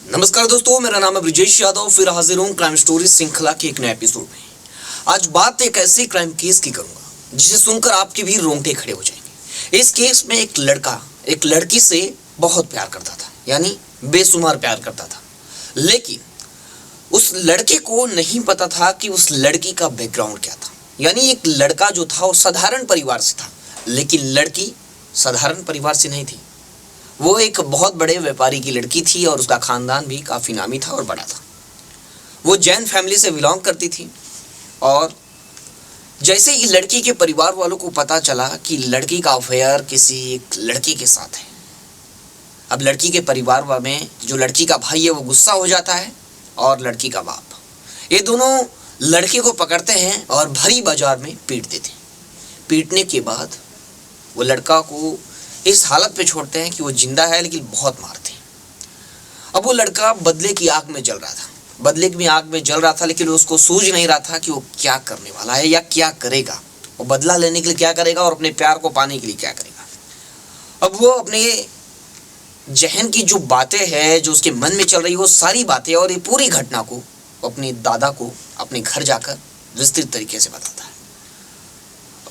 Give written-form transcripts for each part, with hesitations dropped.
नमस्कार दोस्तों, मेरा नाम है ब्रिजेश यादव। फिर हाजिर हूँ क्राइम स्टोरी श्रृंखला के एक नए एपिसोड में। आज बात एक ऐसे क्राइम केस की करूंगा जिसे सुनकर आपके भी रोंगटे खड़े हो जाएंगे। इस केस में एक लड़का एक लड़की से बहुत प्यार करता था, यानी बेशुमार प्यार करता था। लेकिन उस लड़के को नहीं पता था कि उस लड़की का बैकग्राउंड क्या था। यानी एक लड़का जो था वो साधारण परिवार से था, लेकिन लड़की साधारण परिवार से नहीं थी। वो एक बहुत बड़े व्यापारी की लड़की थी और उसका खानदान भी काफ़ी नामी था और बड़ा था। वो जैन फैमिली से बिलोंग करती थी। और जैसे ही लड़की के परिवार वालों को पता चला कि लड़की का अफेयर किसी एक लड़के के साथ है, अब लड़की के परिवार में जो लड़की का भाई है वो गुस्सा हो जाता है और लड़की का बाप, ये दोनों लड़के को पकड़ते हैं और भरी बाजार में पीट देते हैं। पीटने के बाद वो लड़का को इस हालत पे छोड़ते हैं कि वो जिंदा है, लेकिन बहुत मारते हैं। अब वो लड़का बदले की आग में जल रहा था, लेकिन उसको सूझ नहीं रहा था कि वो क्या करने वाला है या क्या करेगा। वो बदला लेने के लिए क्या करेगा और अपने प्यार को पाने के लिए क्या करेगा। अब वो अपने जहन की जो बातें हैं, जो उसके मन में चल रही है, वो सारी बातें और ये पूरी घटना को अपने दादा को अपने घर जाकर विस्तृत तरीके से बताता है।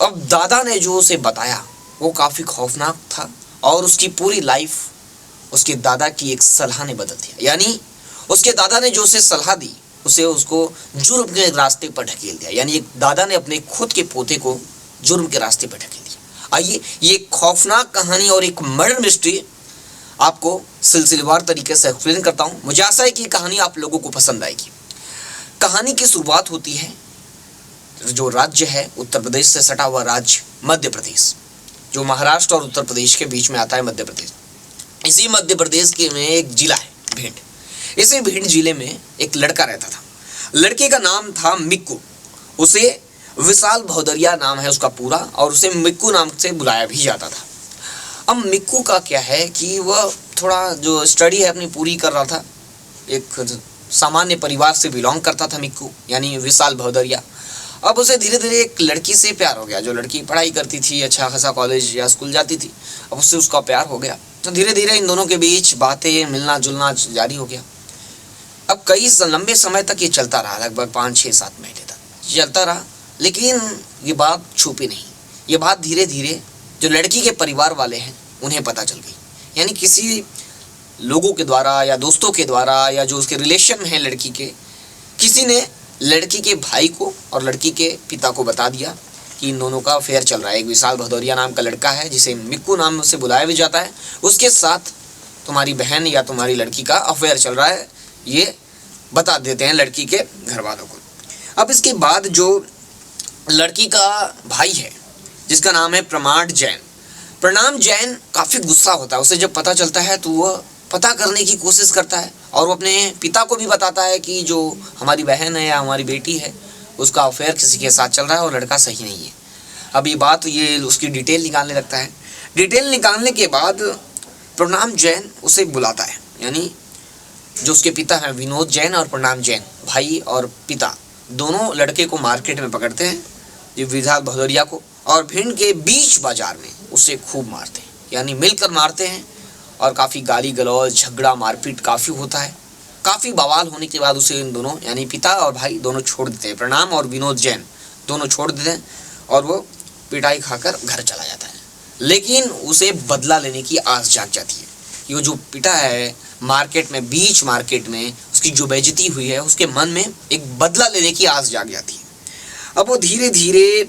अब दादा ने जो उसे बताया वो काफ़ी खौफनाक था और उसकी पूरी लाइफ उसके दादा की एक सलाह ने बदल दिया। यानी उसके दादा ने जो उसे सलाह दी उसे उसको जुर्म के रास्ते पर ढकेल दिया। यानी एक दादा ने अपने खुद के पोते को जुर्म के रास्ते पर ढकेल दिया। आइए ये खौफनाक कहानी और एक मर्डर मिस्ट्री आपको सिलसिलेवार तरीके से एक्सप्लेन करता हूँ। मुझे आशा है कि ये कहानी आप लोगों को पसंद आएगी। कहानी की शुरुआत होती है, जो राज्य है उत्तर प्रदेश से सटा हुआ राज्य मध्य प्रदेश, जो महाराष्ट्र और उत्तर प्रदेश के बीच में आता है मध्य प्रदेश। इसी मध्य प्रदेश के में एक जिला है भिंड। इसी भिंड जिले में एक लड़का रहता था। लड़के का नाम था मिक्कू। उसे विशाल भदौरिया नाम है उसका पूरा, और उसे मिक्कू नाम से बुलाया भी जाता था। अब मिक्कू का क्या है कि वह थोड़ा जो स्टडी है अपनी पूरी कर रहा था। एक सामान्य परिवार से बिलोंग करता था मिक्कू, यानी विशाल भदौरिया। अब उसे धीरे धीरे एक लड़की से प्यार हो गया। जो लड़की पढ़ाई करती थी, अच्छा खासा कॉलेज या स्कूल जाती थी, अब उससे उसका प्यार हो गया। तो धीरे धीरे इन दोनों के बीच बातें, मिलना जुलना जारी हो गया। अब कई लंबे समय तक ये चलता रहा, लगभग 5-6-7 महीने तक चलता रहा। लेकिन ये बात छुपी नहीं। ये बात धीरे धीरे जो लड़की के परिवार वाले हैं उन्हें पता चल गई। यानी किसी लोगों के द्वारा या दोस्तों के द्वारा या जो उसके रिलेशन में है लड़की के, किसी ने लड़की के भाई को और लड़की के पिता को बता दिया कि इन दोनों का अफेयर चल रहा है। एक विशाल भदौरिया नाम का लड़का है, जिसे मिक्कू नाम से बुलाया भी जाता है, उसके साथ तुम्हारी बहन या तुम्हारी लड़की का अफेयर चल रहा है। ये बता देते हैं लड़की के घर वालों को। अब इसके बाद जो लड़की का भाई है, जिसका नाम है प्रमाण जैन, काफ़ी गुस्सा होता है। उसे जब पता चलता है तो वह पता करने की कोशिश करता है और वो अपने पिता को भी बताता है कि जो हमारी बहन है या हमारी बेटी है उसका अफेयर किसी के साथ चल रहा है और लड़का सही नहीं है। अब ये उसकी डिटेल निकालने लगता है। डिटेल निकालने के बाद प्रणाम जैन उसे बुलाता है। यानी जो उसके पिता हैं विनोद जैन और प्रणाम जैन, भाई और पिता, दोनों लड़के को मार्केट में पकड़ते हैं, ये विशाल भदौरिया को, और भिंड के बीच बाजार में उसे खूब मारते हैं। यानी मिलकर मारते हैं और काफ़ी गाली गलौज, झगड़ा, मारपीट काफ़ी होता है। काफ़ी बवाल होने के बाद उसे इन दोनों यानी पिता और भाई दोनों छोड़ देते हैं। प्रणाम और विनोद जैन दोनों छोड़ देते हैं और वो पिटाई खाकर घर चला जाता है। लेकिन उसे बदला लेने की आस जाग जाती है। ये जो पिटा है बीच मार्केट में उसकी जो बेइज्जती हुई है, उसके मन में एक बदला लेने की आस जाग जाती है। अब वो धीरे धीरे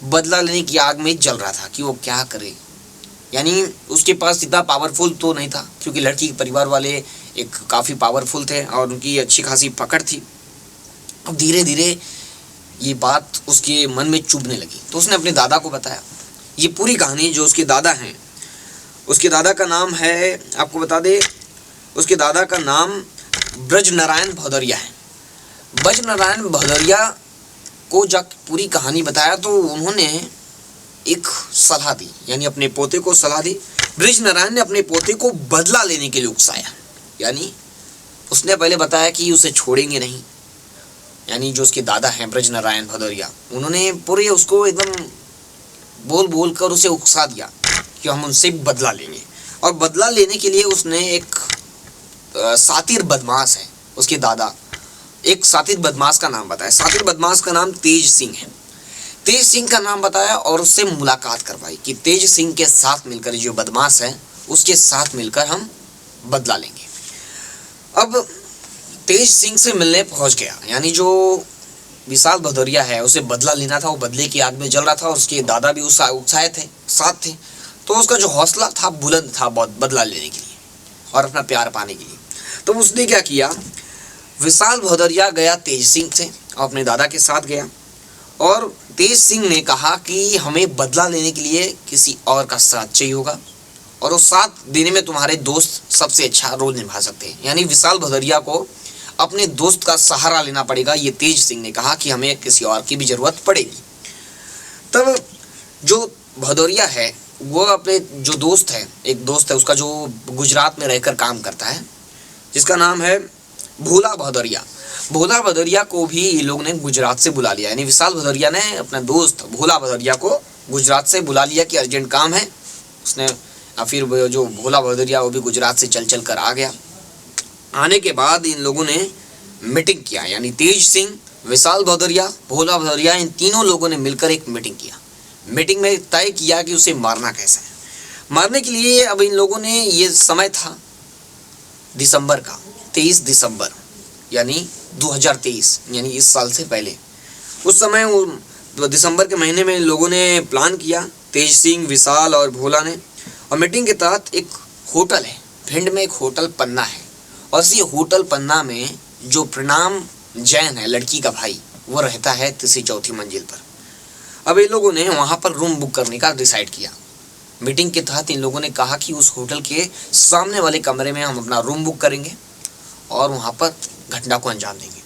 बदला लेने की आग में जल रहा था कि वो क्या करे। यानी उसके पास इतना पावरफुल तो नहीं था, क्योंकि लड़की के परिवार वाले एक काफ़ी पावरफुल थे और उनकी अच्छी खासी पकड़ थी। अब धीरे धीरे ये बात उसके मन में चुभने लगी, तो उसने अपने दादा को बताया ये पूरी कहानी। जो उसके दादा हैं, उसके दादा का नाम है, आपको बता दे, उसके दादा का नाम ब्रजनारायण भदौरिया है। ब्रजनारायण भदौरिया को जब पूरी कहानी बताया तो उन्होंने एक सलाह दी, यानी अपने पोते को सलाह दी। ब्रजनारायण ने अपने पोते को बदला लेने के लिए उकसाया। यानी उसने पहले बताया कि उसे छोड़ेंगे नहीं। यानी जो उसके दादा हैं ब्रजनारायण भदौरिया, उन्होंने पूरे उसको एकदम बोल कर उसे उकसा दिया कि हम उनसे बदला लेंगे। और बदला लेने के लिए उसने एक सातिर बदमाश है, उसके दादा एक सातिर बदमाश का नाम बताया। सातिर बदमाश का नाम तेज सिंह है। तेज सिंह का नाम बताया और उससे मुलाकात करवाई कि तेज सिंह के साथ मिलकर, जो बदमाश है उसके साथ मिलकर हम बदला लेंगे। अब तेज सिंह से मिलने पहुंच गया, यानी जो विशाल भदौरिया है उसे बदला लेना था, वो बदले की आग में जल रहा था और उसके दादा भी उत्साहित थे, साथ थे। तो उसका जो हौसला था बुलंद था बहुत, बदला लेने के लिए और अपना प्यार पाने के लिए। तो उसने क्या किया, विशाल भदौरिया गया तेज सिंह से और अपने दादा के साथ गया और तेज सिंह ने कहा कि हमें बदला लेने के लिए किसी और का साथ चाहिए होगा और वो साथ देने में तुम्हारे दोस्त सबसे अच्छा रोल निभा सकते हैं, यानी विशाल भदौरिया को अपने दोस्त का सहारा लेना पड़ेगा। ये तेज सिंह ने कहा कि हमें किसी और की भी जरूरत पड़ेगी। तब जो भदौरिया है वो अपने जो दोस्त है, एक दोस्त है उसका जो गुजरात में रहकर काम करता है, जिसका नाम है भोला भदौरिया। भोला भदौरिया को भी ये लोग ने गुजरात से बुला लिया, यानी विशाल भदौरिया ने अपना दोस्त भोला भदौरिया को गुजरात से बुला लिया कि अर्जेंट काम है उसने। फिर जो भोला भदौरिया वो भी गुजरात से चल कर आ गया। आने के बाद इन लोगों ने मीटिंग किया, यानी तेज सिंह, विशाल भदौरिया, भोला भदौरिया, इन तीनों लोगों ने मिलकर एक मीटिंग किया। मीटिंग में तय किया कि उसे मारना कैसे है। मारने के लिए अब इन लोगों ने, ये समय था दिसंबर का, 23 दिसंबर यानी 2023, यानी इस साल से पहले। उस समय वो दिसंबर के महीने में इन लोगों ने प्लान किया, तेज सिंह, विशाल और भोला ने। और मीटिंग के तहत एक होटल है भिंड में, एक होटल पन्ना है और इसी होटल पन्ना में जो प्रणाम जैन है, लड़की का भाई, वो रहता है तीसरी चौथी मंजिल पर। अब इन लोगों ने वहाँ पर रूम बुक करने का डिसाइड किया। मीटिंग के तहत इन लोगों ने कहा कि उस होटल के सामने वाले कमरे में हम अपना रूम बुक करेंगे और वहाँ पर घटना को अंजाम देंगे।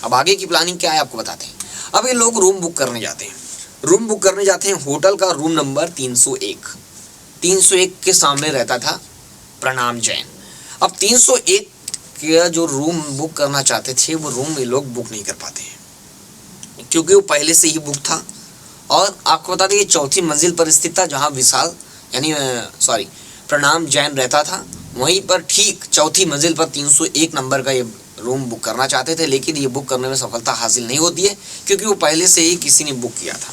अब आगे की प्लानिंग क्या है आपको बताते हैं। अब ये लोग रूम बुक करने जाते हैं। रूम बुक करने जाते हैं, होटल का रूम नंबर 301 के सामने रहता था प्रणाम जैन। अब 301 का जो रूम बुक करना चाहते थे वो रूम ये लोग बुक नहीं कर पाते हैं क्योंकि वो पहले से ही बुक था। और आपको बता दें ये चौथी मंजिल पर स्थित था, जहाँ विशाल यानी प्रणाम जैन रहता था। वहीं पर ठीक चौथी मंजिल पर 301 नंबर का ये रूम बुक करना चाहते थे, लेकिन ये बुक करने में सफलता हासिल नहीं होती है क्योंकि वो पहले से ही किसी ने बुक किया था।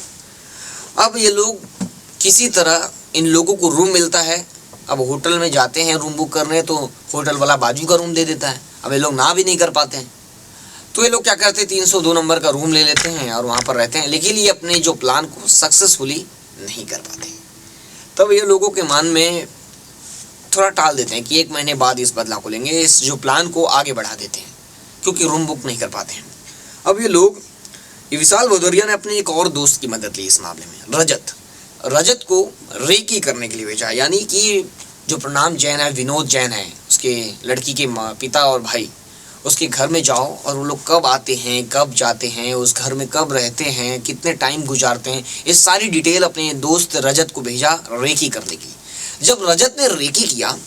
अब ये लोग किसी तरह, इन लोगों को रूम मिलता है। अब होटल में जाते हैं रूम बुक करने, तो होटल वाला बाजू का रूम दे देता है। अब ये लोग ना भी नहीं कर पाते हैं, तो ये लोग क्या करते हैं, 302 नंबर का रूम ले लेते हैं और वहाँ पर रहते हैं, लेकिन ये अपने जो प्लान को सक्सेसफुली नहीं कर पाते। तब ये लोगों के मन में थोड़ा टाल देते हैं कि 1 महीने बाद इस बदलाव को लेंगे, इस जो प्लान को आगे बढ़ा देते हैं क्योंकि रूम बुक नहीं कर पाते हैं। अब ये विशाल भदौरिया ने अपने एक और दोस्त की मदद ली इस मामले में, रजत को रेकी करने के लिए भेजा। यानी कि जो प्रणाम जैन है, विनोद जैन है, उसके लड़की के पिता और भाई, उसके घर में जाओ और वो लोग कब आते हैं, कब जाते हैं, उस घर में कब रहते हैं, कितने टाइम गुजारते हैं, इस सारी डिटेल अपने दोस्त रजत को भेजा रेकी करने की। जब रजत ने रेकी किया,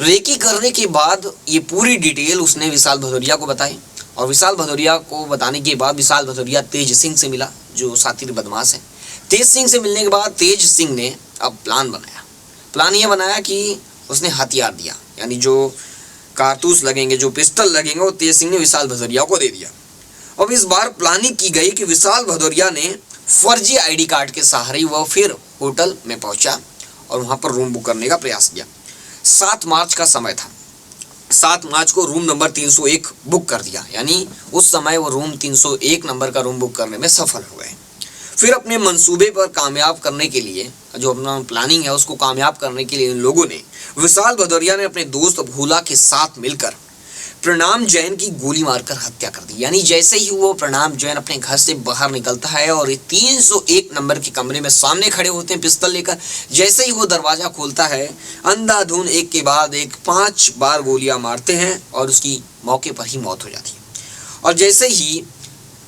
रेकी करने के बाद ये पूरी डिटेल उसने विशाल भदौरिया को बताई और विशाल भदौरिया को बताने के बाद विशाल भदौरिया तेज सिंह से मिला, जो सातिर बदमाश है। तेज सिंह से मिलने के बाद तेज सिंह ने अब प्लान ये बनाया कि उसने हथियार दिया, यानी जो कारतूस लगेंगे, जो पिस्टल लगेंगे, वो तेज सिंह ने विशाल भदौरिया को दे दिया। अब इस बार प्लानिंग की गई कि विशाल भदौरिया ने फर्जी आईडी कार्ड के सहारे वह फिर होटल में पहुंचा और वहां पर रूम बुक करने का प्रयास किया। 7 मार्च का समय था, 7 मार्च को रूम नंबर 301 बुक कर दिया, यानी उस समय वो रूम 301 नंबर का रूम बुक करने में सफल हो गए। फिर अपने मंसूबे पर कामयाब करने के लिए, जो अपना प्लानिंग है उसको कामयाब करने के लिए इन लोगों ने, विशाल भदौरिया ने अपने दोस्त भोला के साथ मिलकर प्रणाम जैन की गोली मारकर हत्या कर दी। यानी जैसे ही वो प्रणाम जैन अपने घर से बाहर निकलता है और 301 नंबर के कमरे में सामने खड़े होते हैं पिस्तौल लेकर, जैसे ही वो दरवाजा खोलता है, अंधाधुन एक के बाद एक 5 बार गोलियां मारते हैं और उसकी मौके पर ही मौत हो जाती है। और जैसे ही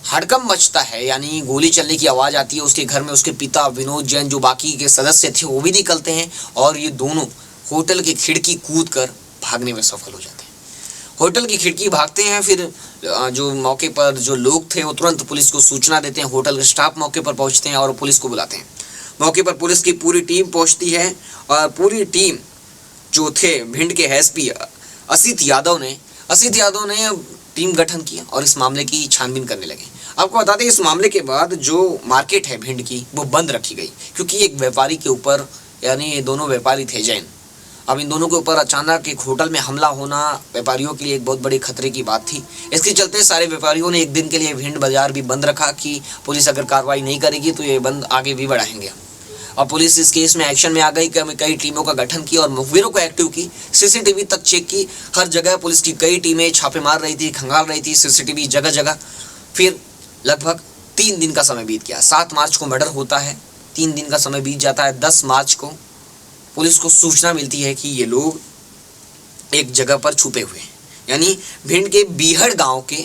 हड़कंप मचता है, यानी गोली चलने की आवाज़ आती है, उसके घर में उसके पिता विनोद जैन, जो बाकी के सदस्य थे, वो भी निकलते हैं और ये दोनों होटल की खिड़की कूदकर भागने में सफल हो जाते हैं। होटल की खिड़की भागते हैं, फिर जो मौके पर जो लोग थे वो तुरंत पुलिस को सूचना देते हैं। होटल के स्टाफ मौके पर पहुंचते हैं और पुलिस को बुलाते हैं। मौके पर पुलिस की पूरी टीम पहुंचती है और पूरी टीम जो थे भिंड के एसपी असित यादव ने टीम गठन किया और इस मामले की छानबीन करने लगे। आपको बता दें, इस मामले के बाद जो मार्केट है भिंड की वो बंद रखी गई, क्योंकि एक व्यापारी के ऊपर, यानी ये दोनों व्यापारी थे जैन, अब इन दोनों के ऊपर अचानक एक होटल में हमला होना व्यापारियों के लिए एक बहुत बड़े खतरे की बात थी। इसके चलते सारे व्यापारियों ने एक दिन के लिए भिंड बाजार भी बंद रखा कि पुलिस अगर कार्रवाई नहीं करेगी तो ये बंद आगे भी बढ़ाएंगे। और पुलिस इस केस में एक्शन में आ गई, कई टीमों का गठन किया और मुखबिरों को एक्टिव की, सीसीटीवी तक चेक की। हर जगह पुलिस की कई टीमें छापे मार रही थी, खंगाल रही थी सीसीटीवी जगह जगह। फिर लगभग 3 दिन का समय बीत गया। 7 मार्च को मर्डर होता है, 3 दिन का समय बीत जाता है। 10 मार्च को पुलिस को सूचना मिलती है कि ये लोग एक जगह पर छुपे हुए हैं, यानी भिंड के बीहड़ गांव के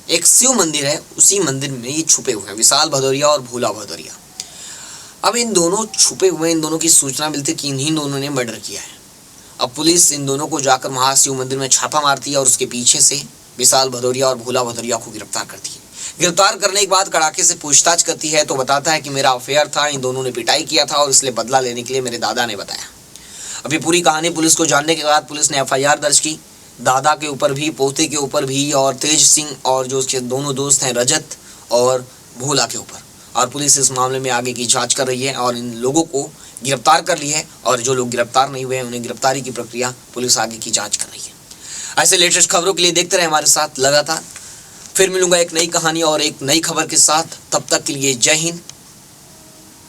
एक शिव मंदिर है, उसी मंदिर में ये छुपे हुए हैं, विशाल भदौरिया और भोला भदौरिया। अब इन दोनों छुपे हुए, इन दोनों की सूचना मिलती है कि इन्हीं दोनों ने मर्डर किया है। अब पुलिस इन दोनों को जाकर महाशिव मंदिर में छापा मारती है और उसके पीछे से विशाल भदौरिया और भोला भदौरिया को गिरफ्तार करती है। गिरफ्तार करने के बाद कड़ाके से पूछताछ करती है तो बताता है कि मेरा अफेयर था, इन दोनों ने पिटाई किया था और इसलिए बदला लेने के लिए मेरे दादा ने बताया। अभी पूरी कहानी पुलिस को जानने के बाद पुलिस ने FIR दर्ज की, दादा के ऊपर भी, पोते के ऊपर भी और तेज सिंह और जो उसके दोनों दोस्त हैं रजत और भोला के ऊपर। और पुलिस इस मामले में आगे की जांच कर रही है और इन लोगों को गिरफ्तार कर ली है, और जो लोग गिरफ्तार नहीं हुए हैं उन्हें गिरफ्तारी की प्रक्रिया पुलिस आगे की जांच कर रही है। ऐसे लेटेस्ट खबरों के लिए देखते रहे हमारे साथ लगातार। फिर मिलूंगा एक नई कहानी और एक नई खबर के साथ। तब तक के लिए जय हिंद,